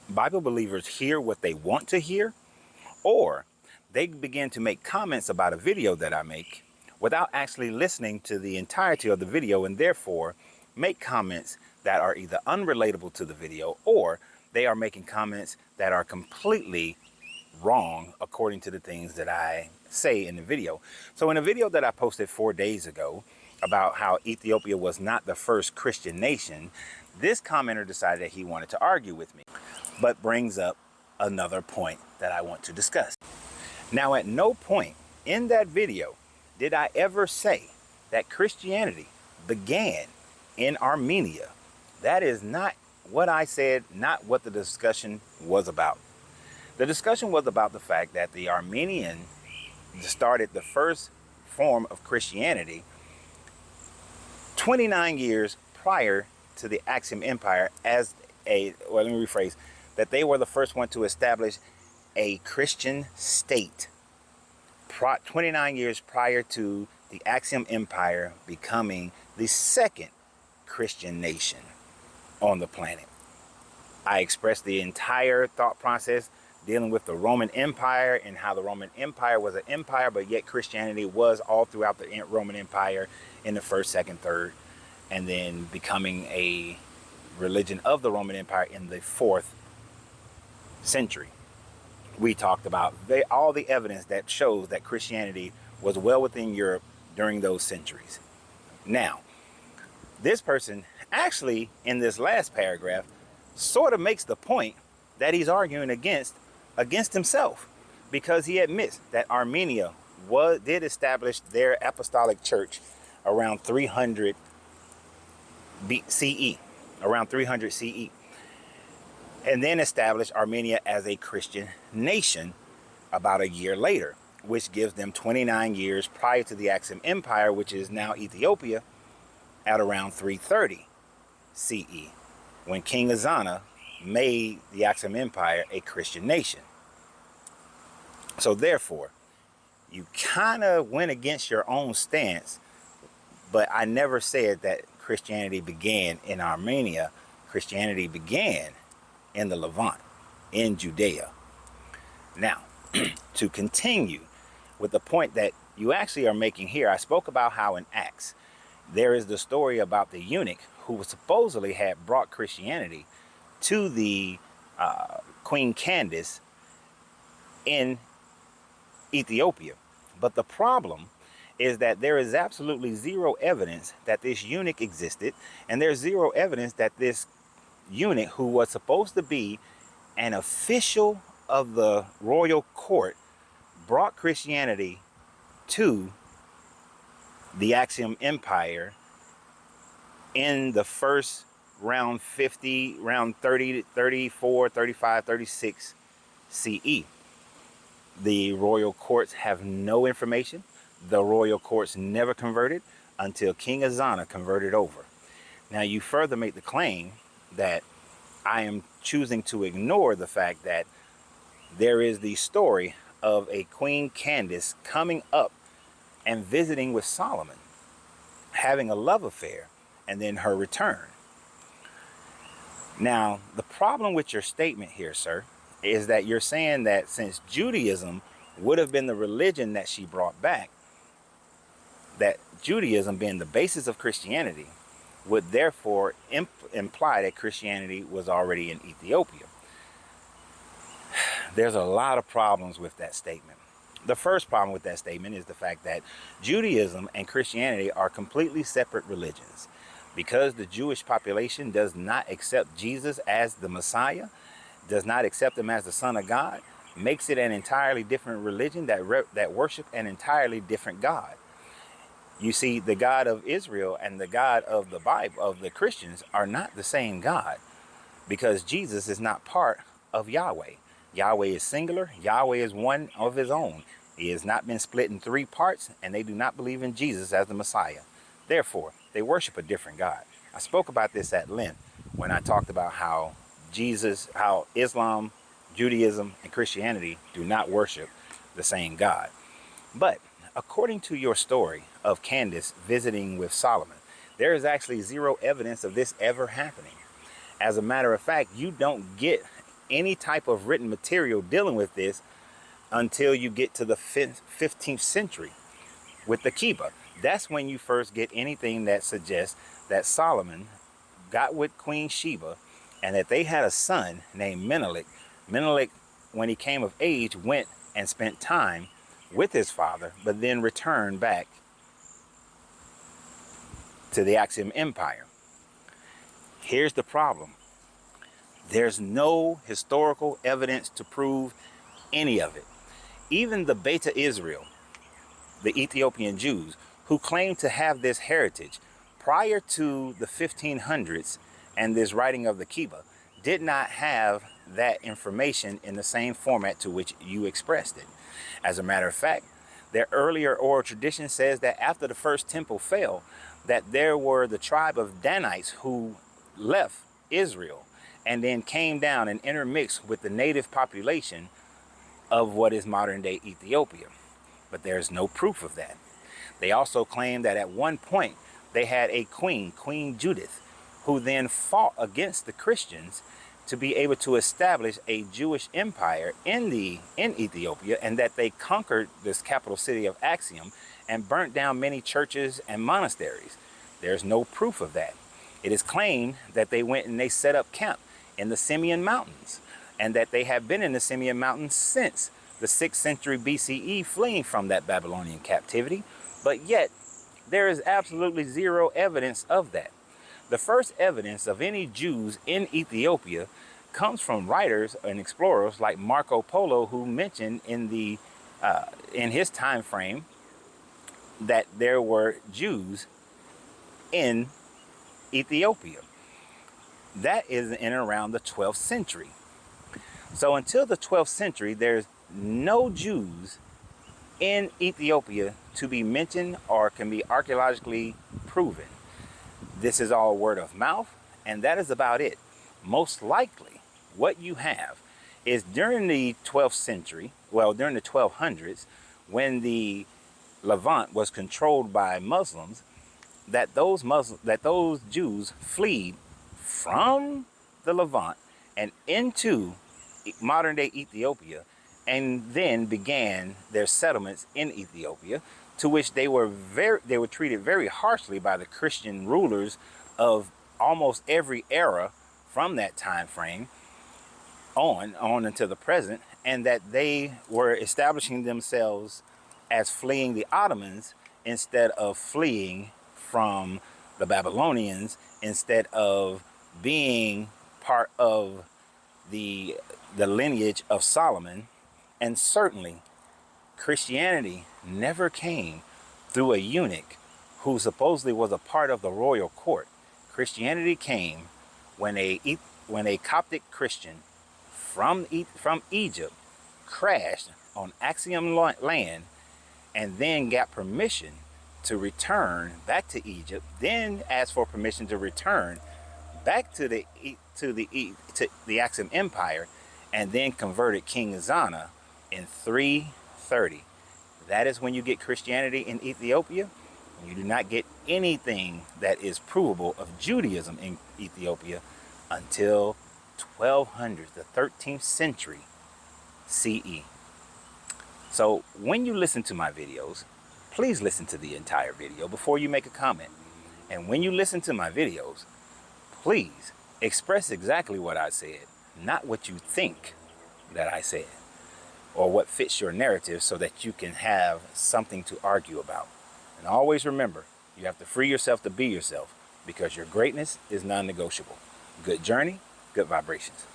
Bible believers hear what they want to hear, or they begin to make comments about a video that I make without actually listening to the entirety of the video, and therefore make comments that are either unrelatable to the video, or they are making comments that are completely wrong according to the things that I say in the video. So in a video that I posted 4 days ago about how Ethiopia was not the first Christian nation, this commenter decided that he wanted to argue with me, but brings up another point that I want to discuss. Now, at no point in that video did I ever say that Christianity began in Armenia. That is not what I said, not what the discussion was about. The discussion was about the fact that the Armenian started the first form of Christianity 29 years prior to the Axum Empire as well, let me rephrase, that they were the first one to establish a Christian state 29 years prior to the Axum Empire becoming the second Christian nation on the planet. I expressed the entire thought process dealing with the Roman Empire and how the Roman Empire was an empire, but yet Christianity was all throughout the Roman Empire in the first, second, third, and then becoming a religion of the Roman Empire in the 4th century. We talked about all the evidence that shows that Christianity was well within Europe during those centuries. Now, this person actually, in this last paragraph, sort of makes the point that he's arguing against himself, because he admits that Armenia did establish their apostolic church around 300 CE, around 300 CE, and then established Armenia as a Christian nation about a year later, which gives them 29 years prior to the Axum Empire, which is now Ethiopia, at around 330 CE, when King Azana made the Axum Empire a Christian nation. So therefore, you kind of went against your own stance, but I never said that Christianity began in Armenia. Christianity began in the Levant, in Judea. Now, to continue with the point that you actually are making here, I spoke about how in Acts, there is the story about the eunuch who supposedly had brought Christianity to the Queen Candace in Ethiopia. But the problem is that there is absolutely zero evidence that this eunuch existed, and there's zero evidence that this eunuch, who was supposed to be an official of the royal court, brought Christianity to the Axum Empire in the first round 50, round 30, 34, 35, 36 CE. The royal courts have no information. The royal courts never converted until King Azana converted over. Now, you further make the claim that I am choosing to ignore the fact that there is the story of a Queen Candace coming up and visiting with Solomon, having a love affair, and then her return. Now, the problem with your statement here, sir, is that you're saying that since Judaism would have been the religion that she brought back, that Judaism being the basis of Christianity would therefore imply that Christianity was already in Ethiopia. There's a lot of problems with that statement. The first problem with that statement is the fact that Judaism and Christianity are completely separate religions. Because the Jewish population does not accept Jesus as the Messiah, does not accept him as the Son of God, makes it an entirely different religion that worship an entirely different God. You see, the God of Israel and the God of the Bible, of the Christians, are not the same God, because Jesus is not part of Yahweh. Yahweh is singular. Yahweh is one of his own. He has not been split in 3 parts, and they do not believe in Jesus as the Messiah. Therefore, they worship a different God. I spoke about this at length when I talked about how Islam, Judaism, and Christianity do not worship the same God. But according to your story of Candace visiting with Solomon, there is actually zero evidence of this ever happening. As a matter of fact, you don't get any type of written material dealing with this until you get to the 15th century with the Kibbutz. That's when you first get anything that suggests that Solomon got with Queen Sheba and that they had a son named Menelik. Menelik, when he came of age, went and spent time with his father, but then returned back to the Axum Empire. Here's the problem. There's no historical evidence to prove any of it. Even the Beta Israel, the Ethiopian Jews, who claim to have this heritage prior to the 1500s and this writing of the Kibbutz, did not have that information in the same format to which you expressed it. As a matter of fact, their earlier oral tradition says that after the first temple fell, that there were the tribe of Danites who left Israel and then came down and intermixed with the native population of what is modern day Ethiopia. But there's no proof of that. They also claim that at one point they had a queen, Queen Judith, who then fought against the Christians to be able to establish a Jewish empire in Ethiopia, and that they conquered this capital city of Axum and burnt down many churches and monasteries. There's no proof of that. It is claimed that they went and they set up camp in the Simeon Mountains, and that they have been in the Simeon Mountains since the 6th century BCE, fleeing from that Babylonian captivity, but yet there is absolutely zero evidence of that. The first evidence of any Jews in Ethiopia comes from writers and explorers like Marco Polo, who mentioned in his time frame that there were Jews in Ethiopia. That is in and around the 12th century. So until the 12th century, there's no Jews in Ethiopia to be mentioned or can be archaeologically proven. This is all word of mouth, and that is about it. Most likely, what you have is during the 12th century, well, during the 1200s, when the Levant was controlled by Muslims, that those Jews fled from the Levant and into modern-day Ethiopia, and then began their settlements in Ethiopia, to which they were treated very harshly by the Christian rulers of almost every era from that time frame on until the present, and that they were establishing themselves as fleeing the Ottomans instead of fleeing from the Babylonians, instead of being part of the lineage of Solomon. And certainly Christianity never came through a eunuch who supposedly was a part of the royal court. Christianity came when a Coptic Christian from Egypt crashed on Axum land and then got permission to return back to Egypt, then asked for permission to return back to the Axum Empire, and then converted King Zana in 330. That is when you get Christianity in Ethiopia. You do not get anything that is provable of Judaism in Ethiopia until 1200, the 13th century CE. So when you listen to my videos, please listen to the entire video before you make a comment. And when you listen to my videos, please express exactly what I said, not what you think that I said, or what fits your narrative, so that you can have something to argue about. And always remember, you have to free yourself to be yourself, because your greatness is non-negotiable. Good journey, good vibrations.